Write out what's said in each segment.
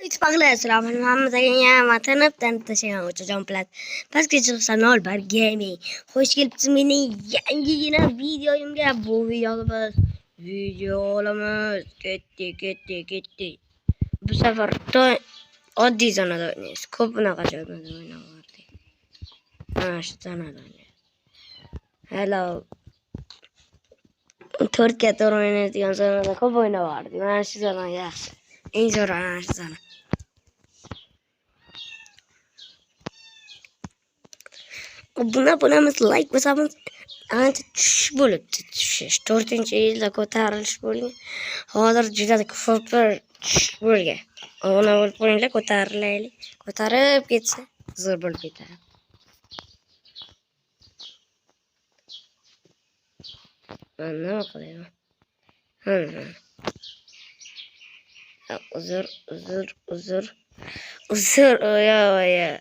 Bitpaqlar assalomu hammaga tanib tanishgan o'chajon plat pastga chiqsa nol bar gaming xush kelibsiz mening yangigina videoyimga. Bu video olamiz ketdi. Bu safar oddiy zonada o'ynaymiz. Ko'p bunaqa joyda o'ynagandik. Mana shu zonada o'ynaymiz. Hello 4ga to'g'ri o'ynaydigan zonada ko'p o'ynagandik. Mana shu zona yaxshi. Eng zo'r ana shu zona. Bunamiz like bosamiz ancha tushish bo'libdi. Tushish 4-yilda ko'tarilish bo'lgan. Hozir juda ko'p tushish bo'lgan. Ona bo'lib qo'yinglar, ko'tarilaylik. Ko'tarib ketsa zo'r bo'lib ketadi. Mana qilayman. Uzr. Oya.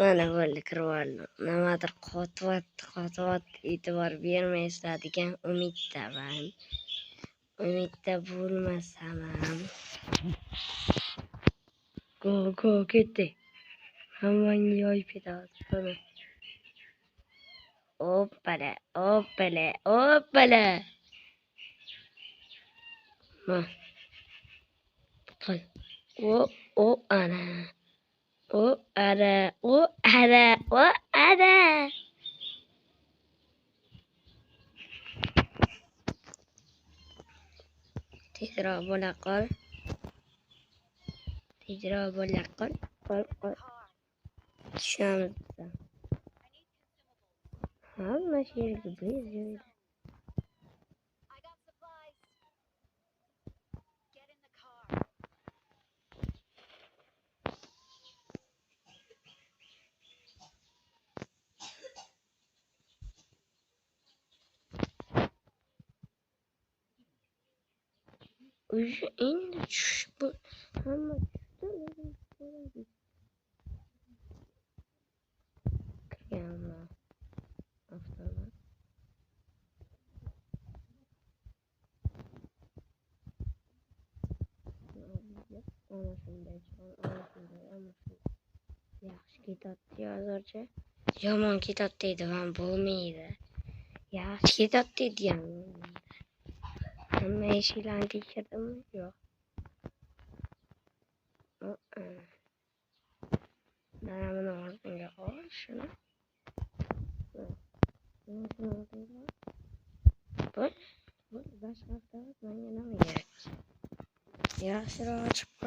Mana bo'ldi, kirib oldim. Nimadir qotyapti, e'tibor bermaysizlar umiddaman. Umidda bo'lmasam ham. Go ketdi. Hammani yoyib ketadi. Hoppala. Ma. Qo'y. Ana. Ada. Tezroq bo'la qol. Qol. Tushamiz. Hamma yerga bezaydi. Endi tush bu. Hamma tushdi. Kirganman. Avtomat. Ana shunday. Yaxshi ketadi hozircha. Yomon ketadi deydigan bo'lmaydi. Yaxshi ketadi deydigan. Hamma eshiklarni tekshirdimmi? Yo'q. Mana buni orqaga qo'y, shuni. Boshqa menga nima kerak? Yaxshiroq